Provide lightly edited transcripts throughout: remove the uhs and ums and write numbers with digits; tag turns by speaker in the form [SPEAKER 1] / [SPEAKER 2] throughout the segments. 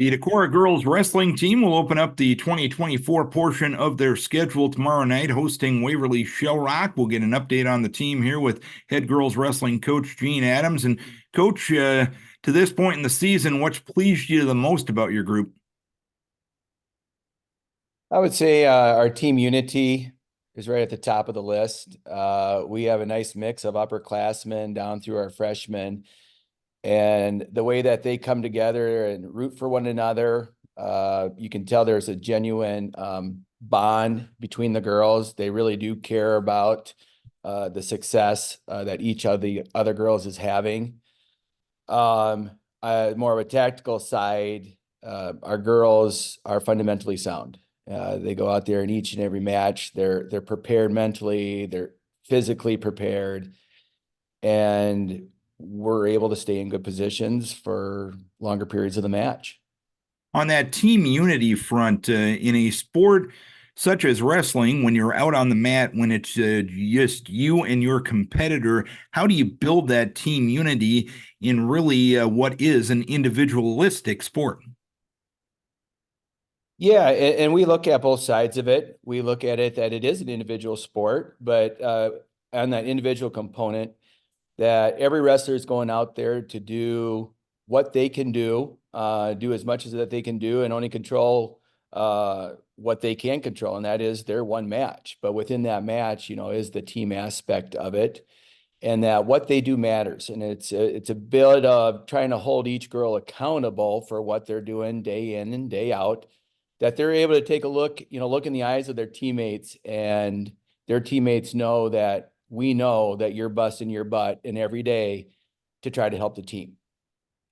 [SPEAKER 1] The Decorah girls wrestling team will open up the 2024 portion of their schedule tomorrow night, hosting Waverly Shell Rock. We'll get an update on the team here with head girls wrestling coach Gene Adams. And coach, to this point in the season, what's pleased you the most about your group?
[SPEAKER 2] I would say our team unity is right at the top of the list. We have a nice mix of upperclassmen down through our freshmen, and the way that they come together and root for one another, you can tell there's a genuine bond between the girls. They really do care about the success that each of the other girls is having. Um, More of a tactical side, our girls are fundamentally sound. They go out there in each and every match. They're prepared mentally, they're physically prepared, and we're able to stay in good positions for longer periods of the match.
[SPEAKER 1] On that team unity front, in a sport such as wrestling, when you're out on the mat, when it's just you and your competitor, how do you build that team unity in really what is an individualistic sport?
[SPEAKER 2] Yeah, and we look at both sides of it. We look at it that it is an individual sport, but on that individual component, that every wrestler is going out there to do what they can do as much as that they can do, and only control what they can control, and that is their one match. But within that match, is the team aspect of it, and that what they do matters. And it's a bit of trying to hold each girl accountable for what they're doing day in and day out, that they're able to take a look in the eyes of their teammates, and their teammates know that we know that you're busting your butt in every day to try to help the team.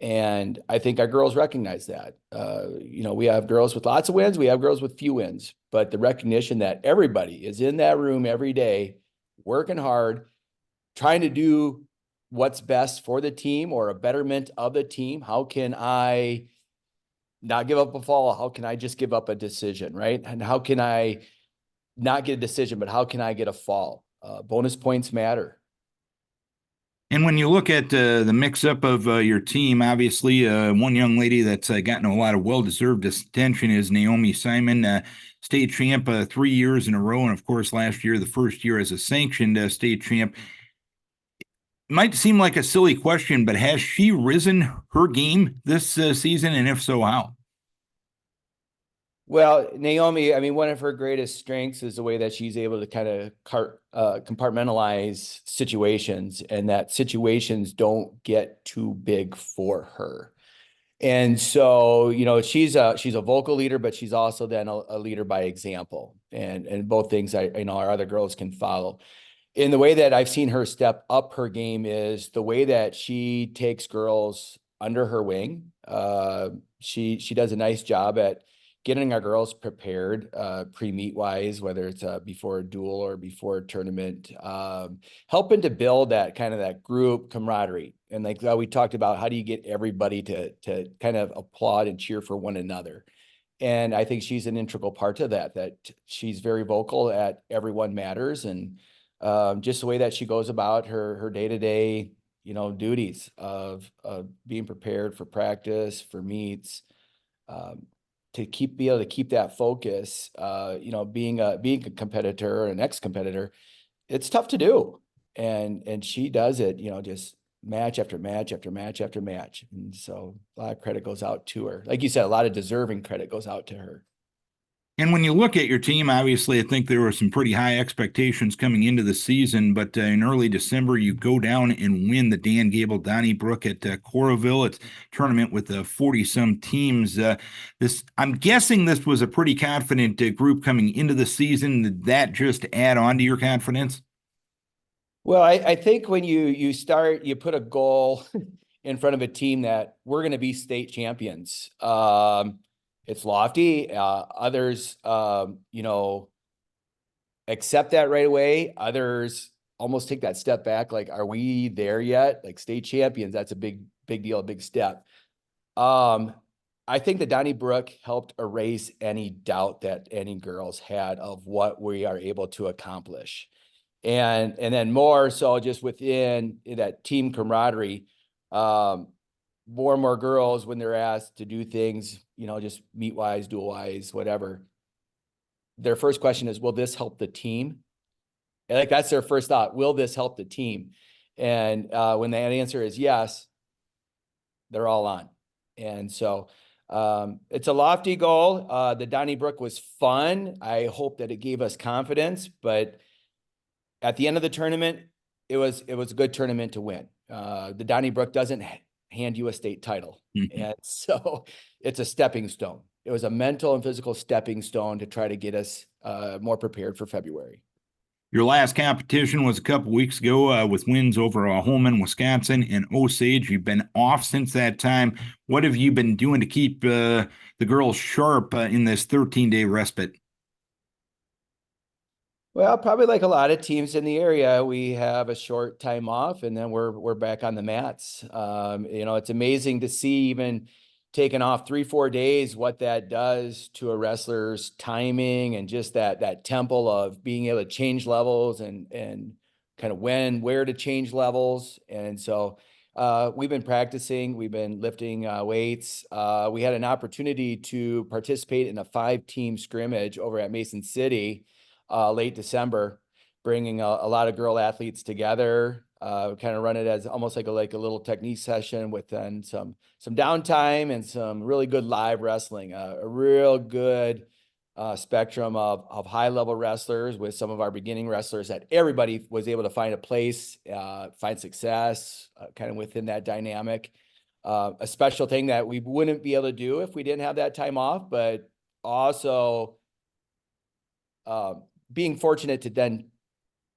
[SPEAKER 2] And I think our girls recognize that. We have girls with lots of wins, we have girls with few wins, but the recognition that everybody is in that room every day, working hard, trying to do what's best for the team or a betterment of the team. How can I not give up a fall? How can I just give up a decision, right? And how can I not get a decision, but how can I get a fall? Bonus points matter.
[SPEAKER 1] And when you look at the mix-up of your team, obviously, one young lady that's gotten a lot of well-deserved attention is Naomi Simon, state champ 3 years in a row, and of course, last year, the first year as a sanctioned state champ. Might seem like a silly question, but has she risen her game this season, and if so, how?
[SPEAKER 2] Well, Naomi, I mean, one of her greatest strengths is the way that she's able to kind of compartmentalize situations, and that situations don't get too big for her. And so, she's a vocal leader, but she's also then a leader by example, and both things our other girls can follow. In the way that I've seen her step up her game is the way that she takes girls under her wing. She does a nice job at getting our girls prepared pre-meet wise, whether it's before a duel or before a tournament, helping to build that kind of that group camaraderie. And like we talked about, how do you get everybody to kind of applaud and cheer for one another? And I think she's an integral part of that she's very vocal at everyone matters, and just the way that she goes about her day-to-day, duties of being prepared for practice, for meets, um, to be able to keep that focus. Being a competitor, an ex-competitor, it's tough to do, and she does it. Just match after match after match after match, and so a lot of credit goes out to her. Like you said, a lot of deserving credit goes out to her.
[SPEAKER 1] And when you look at your team, obviously, I think there were some pretty high expectations coming into the season. But in early December, you go down and win the Dan Gable Donnybrook at Coralville. It's a tournament with 40-some teams. I'm guessing this was a pretty confident group coming into the season. Did that just add on to your confidence?
[SPEAKER 2] Well, I think when you start, you put a goal in front of a team that we're going to be state champions. It's lofty. Others, accept that right away. Others almost take that step back. Like, are we there yet? Like, state champions, that's a big deal, a big step. I think the Donnybrook helped erase any doubt that any girls had of what we are able to accomplish. And then more so just within that team camaraderie, more and more girls, when they're asked to do things, just meet wise, dual wise, whatever, their first question is, will this help the team? And like, that's their first thought. Will this help the team? And when that answer is yes, they're all on. And so it's a lofty goal. The Donnybrook was fun. I hope that it gave us confidence, but at the end of the tournament, it was a good tournament to win. The Donnybrook doesn't hand you a state title. And so it's a stepping stone. It was a mental and physical stepping stone to try to get us more prepared for February.
[SPEAKER 1] Your last competition was a couple weeks ago with wins over Holman, Wisconsin, and Osage. You've been off since that time. What have you been doing to keep the girls sharp in this 13-day respite?
[SPEAKER 2] Well, probably like a lot of teams in the area, we have a short time off and then we're back on the mats. It's amazing to see, even taking off 3-4 days, what that does to a wrestler's timing and just that tempo of being able to change levels and kind of where to change levels. And so we've been practicing, we've been lifting weights. We had an opportunity to participate in a 5-team scrimmage over at Mason City late December, bringing a lot of girl athletes together, kind of run it as almost like a little technique session with then some downtime and some really good live wrestling, a real good spectrum of high level wrestlers with some of our beginning wrestlers that everybody was able to find a place, find success kind of within that dynamic. A special thing that we wouldn't be able to do if we didn't have that time off, but also being fortunate to then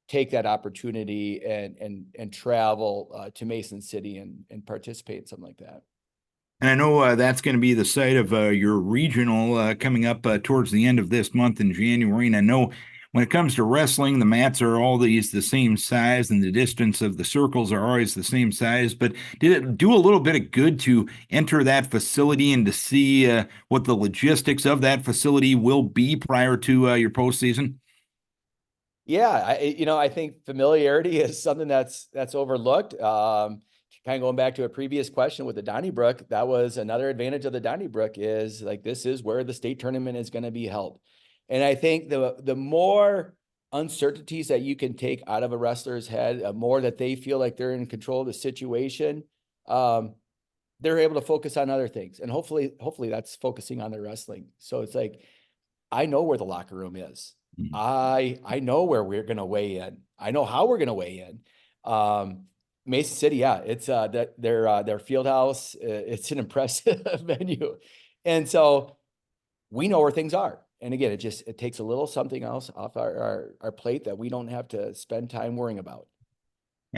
[SPEAKER 2] take that opportunity and travel to Mason City and participate in something like that.
[SPEAKER 1] And I know that's going to be the site of your regional coming up towards the end of this month in January. And I know when it comes to wrestling, the mats are all the same size and the distance of the circles are always the same size. But did it do a little bit of good to enter that facility and to see what the logistics of that facility will be prior to your postseason?
[SPEAKER 2] Yeah, I think familiarity is something that's overlooked. Kind of going back to a previous question with the Donnybrook, that was another advantage of the Donnybrook, is like, this is where the state tournament is going to be held. And I think the more uncertainties that you can take out of a wrestler's head, more that they feel like they're in control of the situation, they're able to focus on other things. And hopefully that's focusing on their wrestling. So it's like, I know where the locker room is.
[SPEAKER 1] Mhm.
[SPEAKER 2] I know where we're going to weigh in. I know how we're going to weigh in. Mason City, yeah, it's their field house. It's an impressive venue. And so we know where things are. And again, it takes a little something else off our plate that we don't have to spend time worrying about.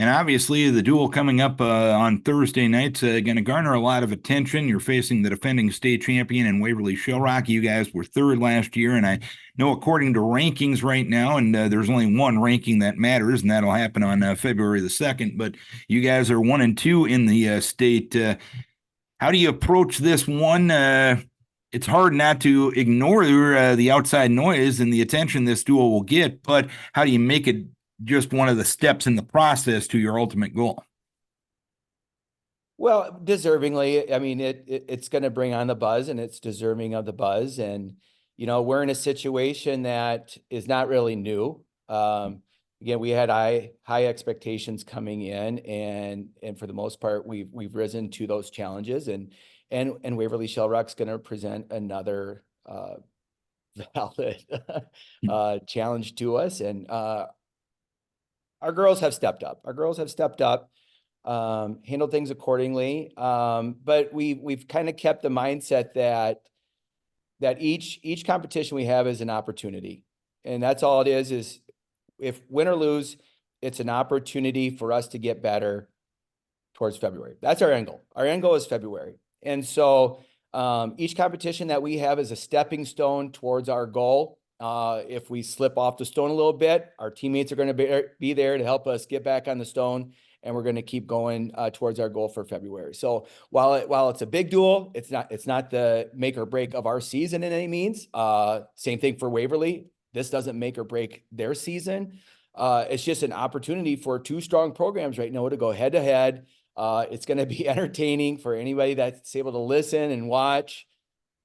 [SPEAKER 1] And obviously, the duel coming up on Thursday night's going to garner a lot of attention. You're facing the defending state champion in Waverly Shellrock. You guys were third last year, and I know according to rankings right now, and there's only one ranking that matters, and that'll happen on February the 2nd. But you guys are 1 and 2 in the state. How do you approach this one? It's hard not to ignore the outside noise and the attention this duel will get, but how do you make it just one of the steps in the process to your ultimate goal?
[SPEAKER 2] Well, deservingly, I mean, it's going to bring on the buzz, and it's deserving of the buzz. And, we're in a situation that is not really new. Again, we had high expectations coming in, and for the most part, we've risen to those challenges, and Waverly Shellrock's going to present another valid challenge to us. And our girls have stepped up. Handled things accordingly. But we've kind of kept the mindset that each competition we have is an opportunity. And that's all it is if win or lose, it's an opportunity for us to get better towards February. That's our end goal. Our end goal is February. And so each competition that we have is a stepping stone towards our goal. If we slip off the stone a little bit, our teammates are going to be there to help us get back on the stone, and we're going to keep going towards our goal for February. So while it's a big duel, it's not the make or break of our season in any means. Same thing for Waverly. This doesn't make or break their season. It's just an opportunity for two strong programs right now to go head to head, It's going to be entertaining for anybody that's able to listen and watch.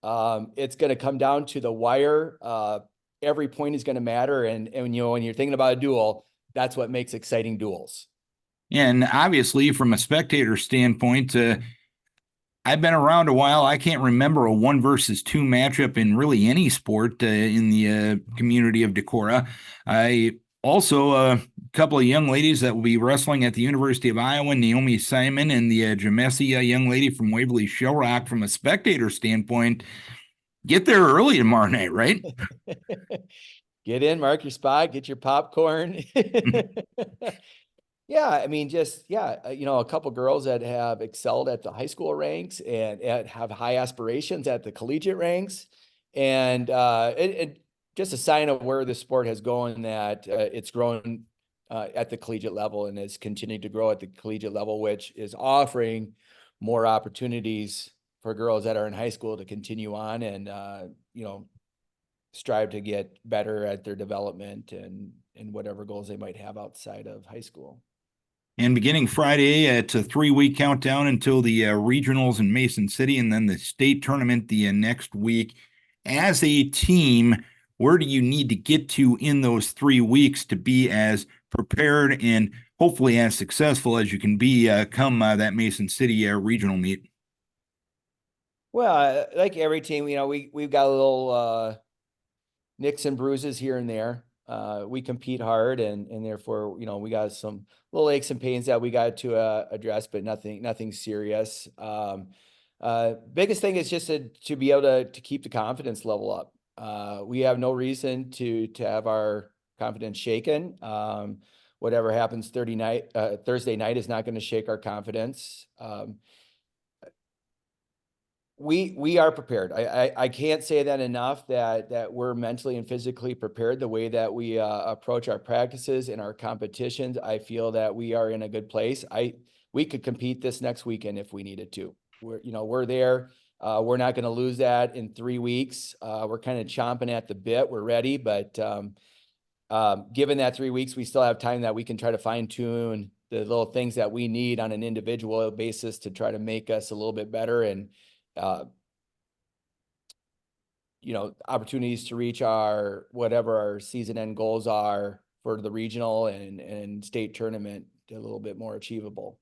[SPEAKER 2] It's going to come down to the wire. Every point is going to matter. And, you know, when you're thinking about a duel, that's what makes exciting duels.
[SPEAKER 1] And obviously, from a spectator standpoint, I've been around a while. I can't remember a 1 versus 2 matchup in really any sport in the community of Decorah. I also a couple of young ladies that will be wrestling at the University of Iowa, Naomi Simon and the Jamesi young lady from Waverly Shell Rock. From a spectator standpoint, get there early tomorrow night, right?
[SPEAKER 2] Get in, mark your spot, get your popcorn. Yeah, I mean, just yeah, you know, a couple girls that have excelled at the high school ranks and have high aspirations at the collegiate ranks, and it just a sign of where the sport has gone, that it's grown at the collegiate level and has continued to grow at the collegiate level, which is offering more opportunities for girls that are in high school to continue on and you know, strive to get better at their development and whatever goals they might have outside of high school.
[SPEAKER 1] And beginning Friday, it's a 3 week countdown until the regionals in Mason City and then the state tournament the next week. As a team, where do you need to get to in those 3 weeks to be as prepared and hopefully as successful as you can be come that Mason City regional meet?
[SPEAKER 2] Well, like every team, you know, we've got a little nicks and bruises here and there. We compete hard, and therefore, you know, we got some little aches and pains that we got to address, but nothing serious. Biggest thing is just to be able to keep the confidence level up. We have no reason to have our confidence shaken. Whatever happens Thursday night is not going to shake our confidence. We are prepared. I can't say that enough, that we're mentally and physically prepared. The way that we approach our practices and our competitions, I feel that we are in a good place. We could compete this next weekend if we needed to. We're there. We're not going to lose that in 3 weeks. We're kind of chomping at the bit. We're ready, but given that 3 weeks, we still have time that we can try to fine tune the little things that we need on an individual basis to try to make us a little bit better, and you know, opportunities to reach whatever our season end goals are for the regional and state tournament a little bit more achievable.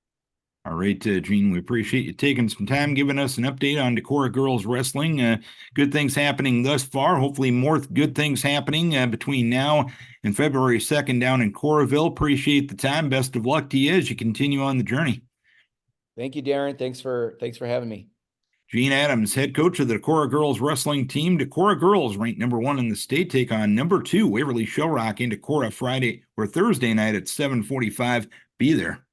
[SPEAKER 1] All right, Gene, we appreciate you taking some time, giving us an update on Decorah girls wrestling. Good things happening thus far. Hopefully more good things happening between now and February 2nd down in Coralville. Appreciate the time. Best of luck to you as you continue on the journey.
[SPEAKER 2] Thank you, Darren. Thanks for having me.
[SPEAKER 1] Gene Adams, head coach of the Decorah girls wrestling team. Decorah girls ranked #1 in the state, take on #2 Waverly Shell Rock in Decorah Friday or Thursday night at 7:45. Be there.